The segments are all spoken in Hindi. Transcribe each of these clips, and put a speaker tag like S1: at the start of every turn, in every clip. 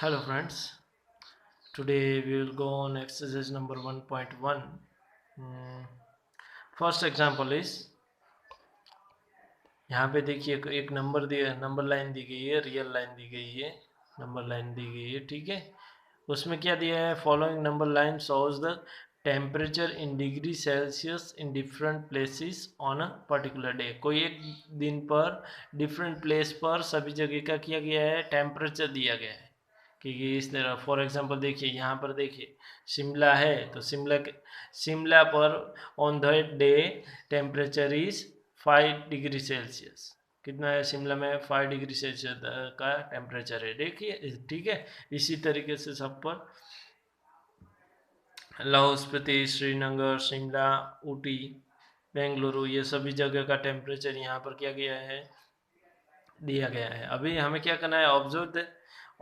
S1: Hello friends, today we will go on exercise number 1.1. Hmm, First example is यहाँ पे देखिए एक नंबर दिया, नंबर लाइन दी गई है, रियल लाइन दी गई है, नंबर लाइन दी गई है, ठीक है। उसमें क्या दिया है, following number line shows the temperature in degree Celsius in different places on a particular day. कोई एक दिन पर डिफरेंट प्लेस पर सभी जगह का किया गया है, टेम्परेचर दिया गया है कि इस तरह। फॉर एग्जांपल देखिए, यहाँ पर देखिए शिमला है, तो शिमला पर on that day temperature is 5 degree Celsius. कितना है शिमला में? 5 डिग्री सेल्सियस का टेम्परेचर है, देखिए, ठीक है। इसी तरीके से सब पर लाहौल स्पीति, श्रीनगर, शिमला, ऊटी, बेंगलुरु, ये सभी जगह का टेम्परेचर यहाँ पर किया गया है, दिया गया है। अभी हमें क्या करना है,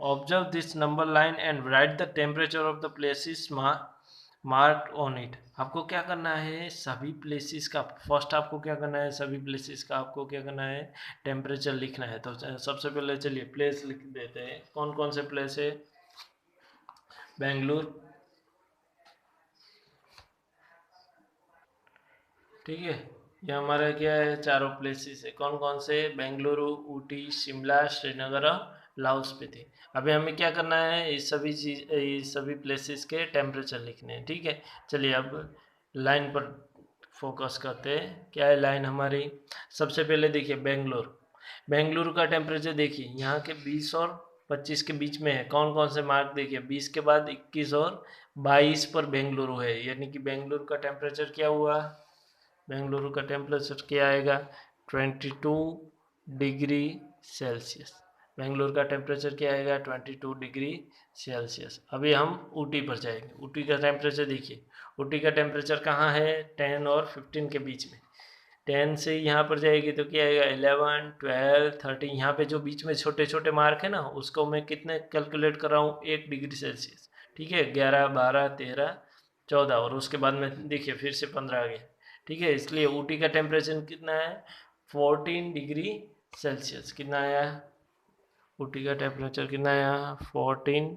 S1: observe this number line and right the temperature of the places marked on it. आपको क्या करना है, सभी प्लेसेस का, फर्स्ट आपको क्या करना है, सभी प्लेसेस का आपको क्या करना है, टेम्परेचर लिखना है। तो सबसे पहले चलिए प्लेस लिख देते हैं। कौन कौन से प्लेस है? बेंगलुरु, ठीक है। ये हमारा क्या है, चारों प्लेसेस है। कौन कौन से? बेंगलुरु, ऊटी, शिमला, श्रीनगर और लाहौल स्पीति। अभी हमें क्या करना है, इस सभी प्लेसेस के टेम्परेचर लिखने हैं, ठीक है। चलिए अब लाइन पर फोकस करते हैं। क्या है लाइन हमारी? सबसे पहले देखिए बेंगलुरु का टेम्परेचर देखिए, यहाँ के 20 और 25 के बीच में है। कौन कौन से मार्क देखिए, 20 के बाद 21 और 22 पर बेंगलुरु है, यानी कि बेंगलुरु का टेम्परेचर क्या हुआ, बेंगलुरु का टेम्परेचर क्या आएगा, 22 डिग्री सेल्सियस। बेंगलुरु का टेम्परेचर क्या आएगा, 22 डिग्री सेल्सियस। अभी हम ऊटी पर जाएंगे। ऊटी का टेम्परेचर देखिए, ऊटी का टेम्परेचर कहाँ है, 10 और 15 के बीच में। 10 से यहाँ पर जाएगी तो क्या आएगा, 11, 12, 13। यहाँ पे जो बीच में छोटे छोटे मार्क है ना, उसको मैं कितने कैलकुलेट कर रहा हूँ, 1 डिग्री सेल्सियस, ठीक है। 11, 12, 13, 14 और उसके बाद में देखिए फिर से 15 आ गया, ठीक है। इसलिए ऊटी का टेम्परेचर कितना है, 14 डिग्री सेल्सियस। कितना आया, ऊटी का टेम्परेचर कितना आया, 14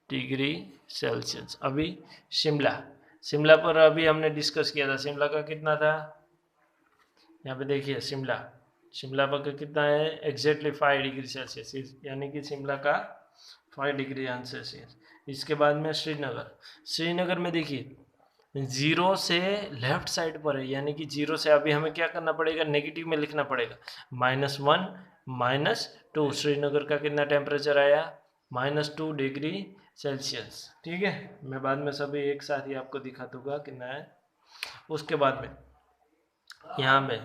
S1: डिग्री सेल्सियस। अभी शिमला, शिमला पर अभी हमने डिस्कस किया था, शिमला का कितना था, यहाँ पे देखिए शिमला, शिमला पर कितना है, एग्जैक्टली 5 डिग्री सेल्सियस, यानी कि शिमला का 5 डिग्री सेल्सियस। इसके बाद में श्रीनगर, श्रीनगर में देखिए जीरो से लेफ्ट साइड पर है, यानी कि जीरो से अभी हमें क्या करना पड़ेगा, नेगेटिव में लिखना पड़ेगा, -1, -2। श्रीनगर का कितना टेम्परेचर आया, -2 डिग्री सेल्सियस, ठीक है। मैं बाद में सभी एक साथ ही आपको दिखा दूंगा कितना है। उसके बाद में यहाँ पे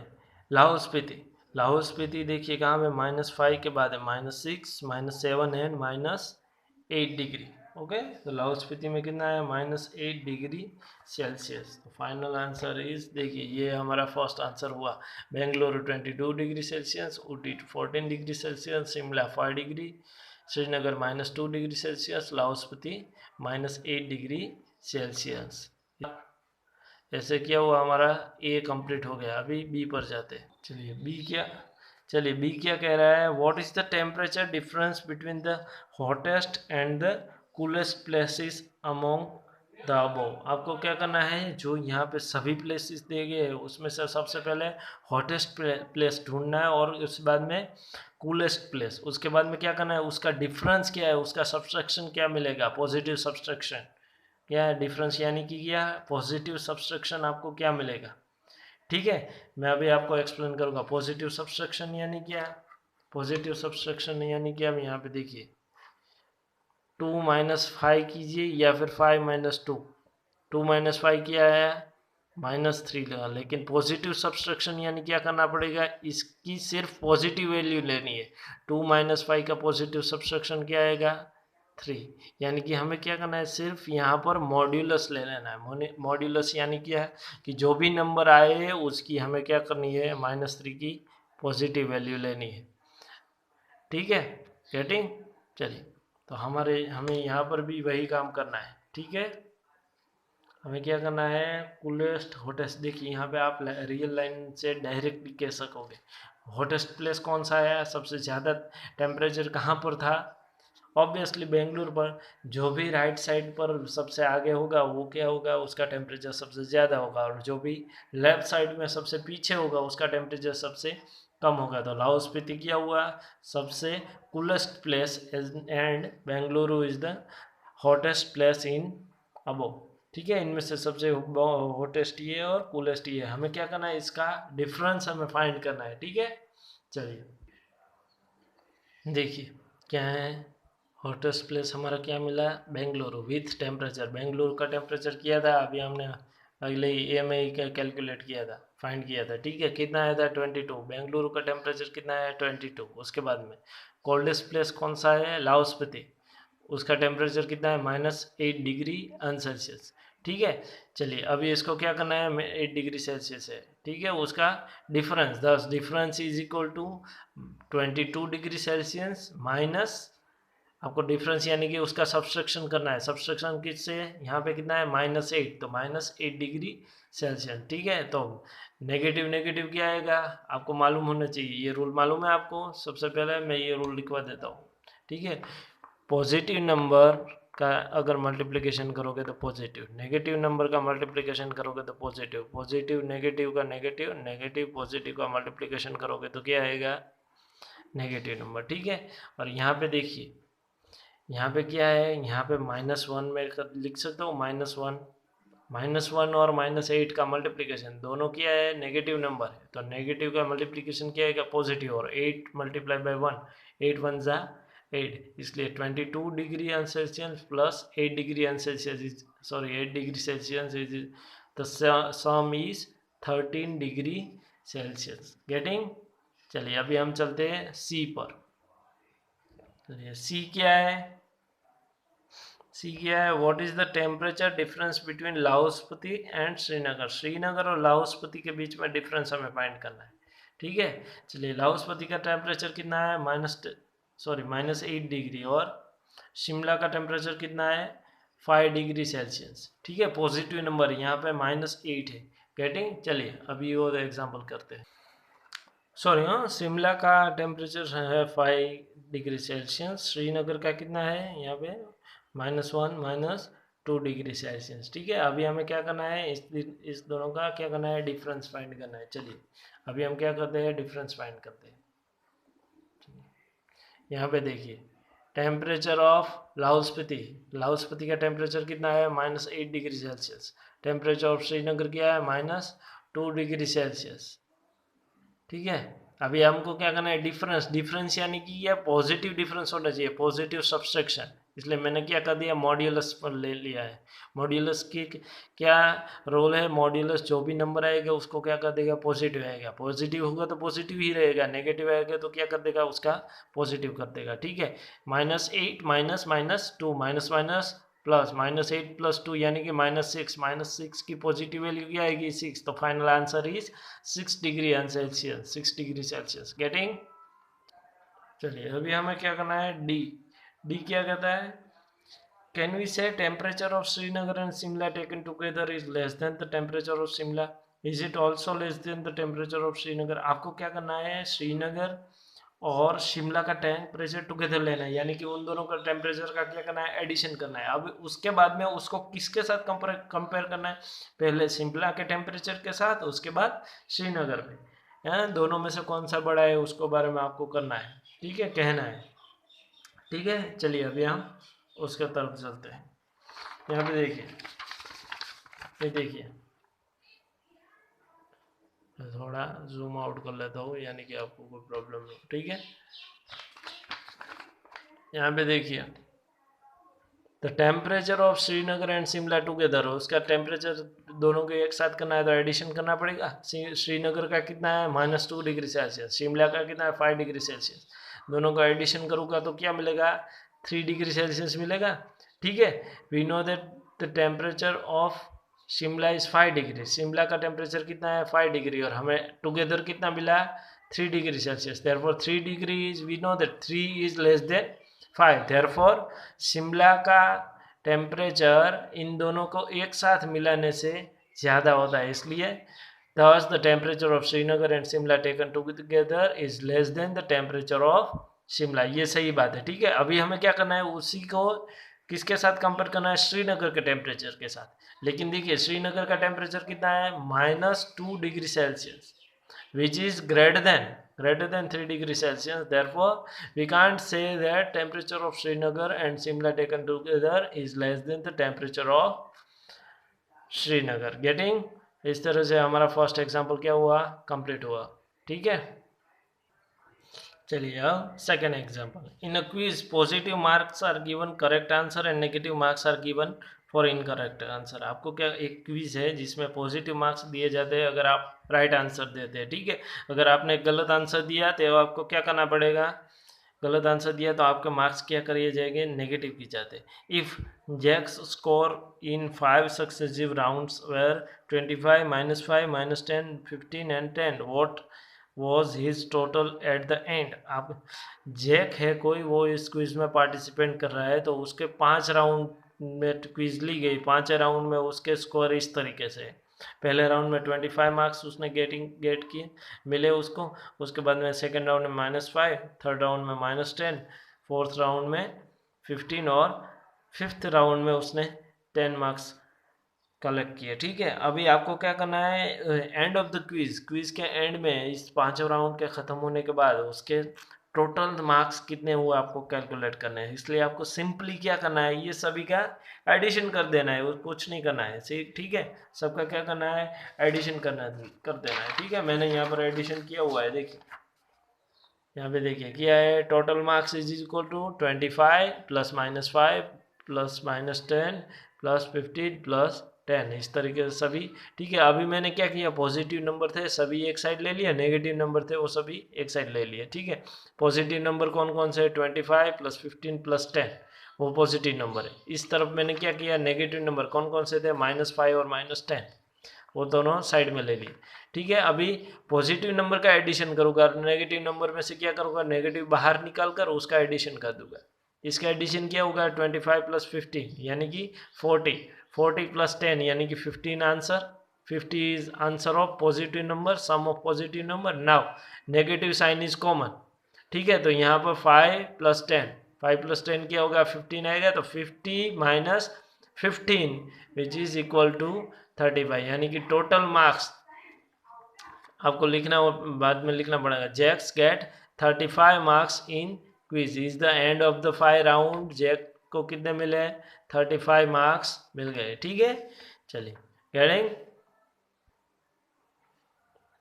S1: लाहौल स्पीति, लाहौल स्पीति देखिए कहाँ पे, -5 के बाद है, -6, -7 एंड -8 डिग्री। ओके, तो लाहौल स्पीति में कितना है, -8 डिग्री सेल्सियस। तो फाइनल आंसर इज, देखिए ये हमारा फर्स्ट आंसर हुआ। Bengaluru 22 degree Celsius, Ooty 14 degree Celsius, Shimla 5 degree, Srinagar -2 degree Celsius, Lahaul Spiti -8 degree Celsius. ऐसे क्या हुआ, हमारा ए कंप्लीट हो गया। अभी बी पर जाते हैं। चलिए बी क्या कह रहा है, what is the temperature difference between the hottest and the coolest places among the above. आपको क्या करना है, जो यहाँ पे सभी प्लेसेस दिए गए हैं उसमें से सबसे पहले हॉटेस्ट प्लेस ढूंढना है, और उसके बाद में कूलेस्ट प्लेस। उसके बाद में क्या करना है, उसका डिफरेंस क्या है, उसका सब्सट्रैक्शन क्या मिलेगा, पॉजिटिव सब्सट्रैक्शन। क्या है डिफरेंस, यानी कि क्या पॉजिटिव सब्सट्रैक्शन आपको क्या मिलेगा, ठीक है। मैं अभी आपको एक्सप्लेन करूंगा पॉजिटिव सब्सट्रैक्शन यानी क्या। पॉजिटिव सब्सट्रैक्शन यानी क्या, अब यहाँ पे देखिए 2 - 5 कीजिए या फिर 5 - 2। 2 - 5 क्या है, -3 लगा। लेकिन पॉजिटिव सब्सट्रैक्शन यानी क्या करना पड़ेगा, इसकी सिर्फ पॉजिटिव वैल्यू लेनी है। 2 - 5 का पॉजिटिव सब्सट्रैक्शन क्या आएगा, 3। यानी कि हमें क्या करना है, सिर्फ यहाँ पर मॉड्यूलस ले लेना है। मॉड्यूलस यानी क्या है कि जो भी नंबर आए उसकी हमें क्या करनी है, -3 की पॉजिटिव वैल्यू लेनी है, ठीक है। गेटिंग। चलिए, तो हमें यहाँ पर भी वही काम करना है, ठीक है। हमें क्या करना है, कूलेस्ट हॉटेस्ट। देखिए यहाँ पे आप रियल लाइन से डायरेक्टली कह सकोगे, हॉटेस्ट प्लेस कौन सा है, सबसे ज़्यादा टेम्परेचर कहाँ पर था, ऑब्वियसली बेंगलुरु पर जो भी राइट साइड पर सबसे आगे होगा वो क्या होगा, उसका टेम्परेचर सबसे ज़्यादा होगा, और जो भी लेफ्ट साइड में सबसे पीछे होगा उसका टेम्परेचर सबसे कम होगा। तो लाहौल स्पीति क्या हुआ, सबसे coolest place, and Bengaluru is the hottest place in above. ठीक है, इनमें से सबसे हॉटेस्ट ये और कूलेस्ट ये। हमें क्या करना है, इसका डिफरेंस हमें फाइंड करना है। ठीक है, चलिए देखिए क्या है, हॉटेस्ट प्लेस हमारा क्या मिला, बेंगलुरु विथ टेम्परेचर। बेंगलुरु का टेम्परेचर किया था अभी हमने, अगले ए में ही कैलकुलेट किया था, फाइंड किया था। ठीक है, कितना आया था 22। बेंगलुरु का टेम्परेचर कितना है 22। उसके बाद में कोल्डेस्ट प्लेस कौन सा है, लाहौल स्पीति, उसका टेम्परेचर कितना है -8 डिग्री अनसेल्सियस। ठीक है, चलिए अभी इसको क्या करना है, 8 डिग्री सेल्सियस है। ठीक है, उसका डिफरेंस, दस difference is equal to 22 degree Celsius minus, आपको डिफरेंस यानी कि उसका सब्सट्रैक्शन करना है। सब्सट्रैक्शन किससे, यहाँ पे कितना है -8, तो -8 डिग्री सेल्सियस। ठीक है, तो नेगेटिव नेगेटिव क्या आएगा, आपको मालूम होना चाहिए, ये रूल मालूम है आपको। सबसे पहले मैं ये रूल लिखवा देता हूँ। ठीक है, पॉजिटिव नंबर का अगर मल्टीप्लिकेशन करोगे तो पॉजिटिव, नेगेटिव नंबर का मल्टीप्लिकेशन करोगे तो पॉजिटिव, पॉजिटिव नेगेटिव का नेगेटिव, नेगेटिव पॉजिटिव का मल्टीप्लिकेशन करोगे तो क्या आएगा, नेगेटिव नंबर। ठीक है, और यहाँ पे देखिए, यहाँ पे क्या है, यहाँ पे -1 में लिख सकता हूँ, -1 और -8 का मल्टीप्लिकेशन दोनों क्या है, नेगेटिव नंबर है, तो नेगेटिव का मल्टीप्लिकेशन क्या आएगा, पॉजिटिव, और 8 मल्टीप्लाई बाई 1, 8 1 जा 8, इसलिए 22 degree in Celsius plus 8 degree in Celsius is, sorry 8 degree Celsius is the sum is 13 degree Celsius. Getting. चलिए अभी हम चलते हैं सी पर। चलिए सी क्या है, सी क्या है, what is the temperature difference between Lahaul Spiti and Srinagar. Srinagar और लाहौल स्पीति के बीच में डिफरेंस हमें फाइंड करना है। ठीक है, चलिए लाहौल स्पीति का टेम्परेचर कितना है, -8 डिग्री, और शिमला का टेम्परेचर कितना है 5 डिग्री सेल्सियस। ठीक है, पॉजिटिव नंबर यहाँ पे -8 है। गेटिंग। चलिए अभी और एग्जाम्पल करते हैं। सॉरी, हाँ, शिमला का टेम्परेचर है 5 डिग्री सेल्सियस, श्रीनगर का कितना है यहाँ पे -1 -2 डिग्री सेल्सियस। ठीक है, अभी हमें क्या करना है, इस दोनों का क्या करना है, डिफरेंस फाइंड करना है। चलिए अभी हम क्या करते हैं, डिफरेंस फाइंड करते हैं। यहाँ पे देखिए टेम्परेचर ऑफ लाहौल स्पीति, लाहौल स्पीति का टेम्परेचर कितना है -8 degree Celsius, temperature of Srinagar क्या है -2 डिग्री सेल्सियस। ठीक है, अभी हमको क्या करना है, डिफरेंस, डिफरेंस यानी कि यह पॉजिटिव डिफरेंस होना चाहिए, पॉजिटिव सब्सट्रैक्शन, इसलिए मैंने क्या कर दिया, मॉड्यूलस पर ले लिया है। मॉड्यूलस की क्या रोल है, मॉड्यूलस जो भी नंबर आएगा उसको क्या कर देगा, पॉजिटिव आएगा, पॉजिटिव होगा तो पॉजिटिव ही रहेगा, नेगेटिव आएगा तो क्या कर देगा, उसका पॉजिटिव कर देगा। ठीक है, -8 माइनस -2 माइनस माइनस प्लस -8 + 2 यानी कि -6, -6 की पॉजिटिव वैल्यू क्या आएगी 6, तो final answer is 6 degree in Celsius, 6 degree Celsius. Getting. चलिए अभी हमें क्या करना है, डी। डी क्या कहता है, कैन वी से temperature of Srinagar and Shimla taken together is less then the temperature of Shimla, is it also less than the temperature of Srinagar. आपको क्या करना है, श्रीनगर और शिमला का टेम्परेचर टुगेदर लेना है, यानी कि उन दोनों का टेम्परेचर का क्या करना है, एडिशन करना है। अब उसके बाद में उसको किसके साथ कंपेयर करना है, पहले शिमला के टेम्परेचर के साथ, उसके बाद श्रीनगर में, दोनों में से कौन सा बड़ा है उसको बारे में आपको करना है। ठीक है, कहना है। ठीक है, चलिए अभी हम उसके तरफ चलते हैं। यहाँ पे देखिए, ये देखिए, थोड़ा जूम आउट कर लेता हूँ यानी कि आपको कोई प्रॉब्लम नहीं। ठीक है, यहाँ पे देखिए the temperature of Srinagar and Shimla together, उसका टेम्परेचर दोनों के एक साथ करना है तो एडिशन करना पड़ेगा। श्रीनगर का कितना है -2 डिग्री सेल्सियस, शिमला का कितना है 5 डिग्री सेल्सियस, दोनों का एडिशन करूँगा तो क्या मिलेगा, 3 डिग्री सेल्सियस मिलेगा। ठीक है, we know that the temperature of Shimla is 5 degree, Shimla का टेम्परेचर कितना है 5 डिग्री, और हमें टुगेदर कितना मिला 3 degree Celsius. Therefore 3 degree is, we know that 3 is less than 5, therefore Shimla का टेम्परेचर इन दोनों को एक साथ मिलाने से ज़्यादा होता है, इसलिए thus the temperature of Srinagar and Shimla taken together is less than the temperature of Shimla, ये सही बात है। ठीक है, अभी हमें क्या करना है, उसी को किसके साथ कंपेयर करना है, श्रीनगर के टेम्परेचर के साथ। लेकिन देखिए श्रीनगर का टेम्परेचर कितना है, -2 degree Celsius, which is greater than 3 degree Celsius. Therefore, we can't say that temperature of Srinagar and Shimla taken together is less than the temperature of Srinagar. Getting? इस तरह से हमारा फर्स्ट एग्जाम्पल क्या हुआ, कंप्लीट हुआ। ठीक है, चलिए अब second example. In a quiz positive marks are given correct answer and negative marks are given for incorrect answer. आपको क्या, एक क्विज है जिसमें पॉजिटिव मार्क्स दिए जाते हैं अगर आप राइट आंसर देते हैं। ठीक है, अगर आपने गलत आंसर दिया तो आपको क्या करना पड़ेगा, गलत आंसर दिया तो आपके मार्क्स क्या करिए जाएंगे, नेगेटिव की जाते। If Jack's score in 5 successive rounds where 25 -5 -10 15 and 10, what was his total at the end. आप जैक है कोई, वो इस क्विज में पार्टिसिपेंट कर रहा है, तो उसके 5 राउंड में क्विज ली गई, 5 राउंड में उसके स्कोर इस तरीके से। पहले राउंड में 25 मार्क्स उसने गेट किए, मिले उसको। उसके बाद में सेकेंड राउंड में -5, थर्ड राउंड में -10, फोर्थ राउंड में 15 और फिफ्थ राउंड में उसने 10 मार्क्स कलेक्ट किए। ठीक है, अभी आपको क्या करना है, एंड ऑफ द क्विज के एंड में, इस 5 राउंड के ख़त्म होने के बाद उसके टोटल मार्क्स कितने हुए आपको कैलकुलेट करने हैं। इसलिए आपको सिंपली क्या करना है, ये सभी का एडिशन कर देना है, कुछ नहीं करना है। ठीक है, सबका क्या करना है, एडिशन कर देना है। ठीक है, मैंने यहाँ पर एडिशन किया हुआ है, देखिए यहाँ पे देखिए क्या है, total marks is equal to 25 + -5 + -10 + 15 + 10, इस तरीके से सभी। ठीक है, अभी मैंने क्या किया, पॉजिटिव नंबर थे सभी एक साइड ले लिया, नेगेटिव नंबर थे वो सभी एक साइड ले लिए। ठीक है, पॉजिटिव नंबर कौन कौन से, 25 + 15 + 10, वो पॉजिटिव नंबर है। इस तरफ मैंने क्या किया, नेगेटिव नंबर कौन कौन से थे, -5 और -10, वो दोनों साइड में ले लिए। ठीक है, अभी पॉजिटिव नंबर का एडिशन करूँगा, नेगेटिव नंबर में से क्या करूँगा, नेगेटिव बाहर निकाल कर उसका एडिशन कर दूंगा। इसका एडिशन क्या होगा, 25 + 15 यानी कि 40, 40 + 10 यानी कि 15 answer. 50 is answer of positive number, sum of positive number. Now negative sign is common. ठीक है, तो यहाँ पर 5 + 10, 5 + 10 क्या होगा, 15 आएगा, तो 50 - 15 विच इज इक्वल टू 35, यानी कि टोटल मार्क्स आपको लिखना, बाद में लिखना पड़ेगा, Jack's get 35 marks in quiz. Is the end of the 5 round, Jack को कितने मिले, 35 मार्क्स मिल गए। ठीक है, चलिए getting.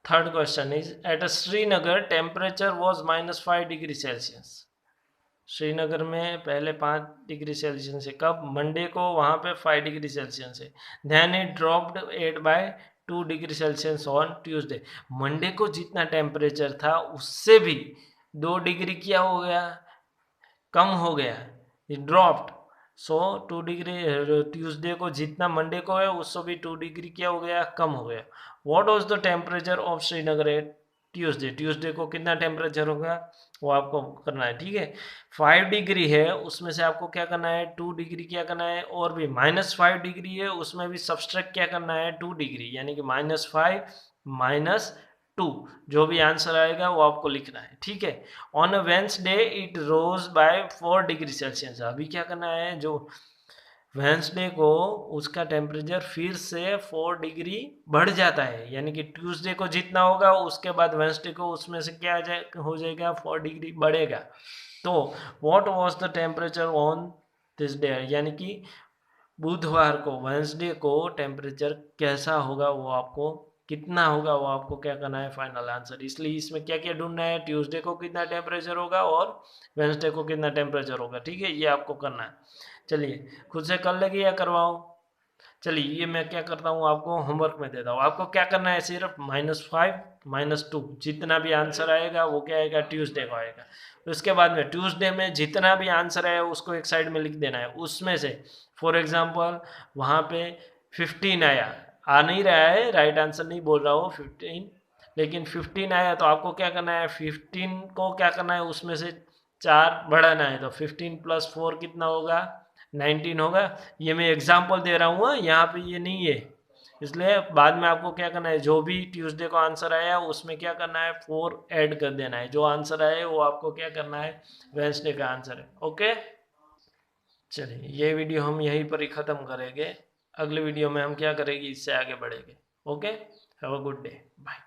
S1: Third question is at a Srinagar temperature was -5 degree Celsius. Srinagar में पहले 5 डिग्री सेल्सियस है, कब, मंडे को वहाँ पे 5 डिग्री सेल्सियस है। Then it dropped 8/2 degree Celsius on Tuesday. Monday को जितना टेम्परेचर था उससे भी 2 डिग्री क्या हो गया, कम हो गया, ड्रॉप्ड। सो 2 डिग्री, ट्यूसडे को जितना मंडे को है उससे भी 2 डिग्री क्या हो गया, कम हो गया। What was the temperature of Srinagar at Tuesday, Tuesday को कितना टेम्परेचर होगा वो आपको करना है। ठीक है, 5 डिग्री है उसमें से आपको क्या करना है, 2 डिग्री क्या करना है, और भी -5 डिग्री है उसमें भी सब्सट्रैक्ट क्या करना है, 2 डिग्री, यानी कि -5 - 2, जो भी आंसर आएगा वो आपको लिखना है। ठीक है, on a Wednesday it rose by 4 degree Celsius. अभी क्या करना है, जो वेंसडे को उसका टेम्परेचर फिर से 4 डिग्री बढ़ जाता है, यानी कि ट्यूसडे को जितना होगा उसके बाद वेंसडे को उसमें से क्या हो जाएगा, 4 डिग्री बढ़ेगा। तो what was the temperature on this day, यानी कि बुधवार को, वेंसडे को टेम्परेचर कैसा होगा वो आपको, कितना होगा वो आपको क्या करना है, फाइनल आंसर। इसलिए इसमें क्या क्या ढूंढना है, ट्यूसडे को कितना टेम्परेचर होगा और वेंसडे को कितना टेम्परेचर होगा। ठीक है, ये आपको करना है। चलिए खुद से कर लेंगे या करवाओ। चलिए ये मैं क्या करता हूँ, आपको होमवर्क में देता हूँ। आपको क्या करना है, सिर्फ -5 - 2 जितना भी आंसर आएगा वो क्या आएगा, ट्यूसडे को आएगा। उसके बाद में ट्यूसडे में जितना भी आंसर आया उसको एक साइड में लिख देना है। उसमें से फॉर एग्जांपल वहाँ पे 15 आया, आ नहीं रहा है, राइट आंसर नहीं बोल रहा हूँ 15, लेकिन 15 आया तो आपको क्या करना है, 15 को क्या करना है, उसमें से 4 बढ़ाना है। तो 15 + 4 कितना होगा, 19 होगा। ये मैं एग्जाम्पल दे रहा हूँ, यहाँ पे ये नहीं है, इसलिए बाद में आपको क्या करना है, जो भी ट्यूसडे को आंसर आया उसमें क्या करना है, 4 ऐड कर देना है। जो आंसर आए वो आपको क्या करना है, वेंसडे का आंसर है। ओके, चलिए ये वीडियो हम यहीं पर ही ख़त्म करेंगे। अगले वीडियो में हम क्या करेंगे, इससे आगे बढ़ेंगे। Okay, have a good day, bye.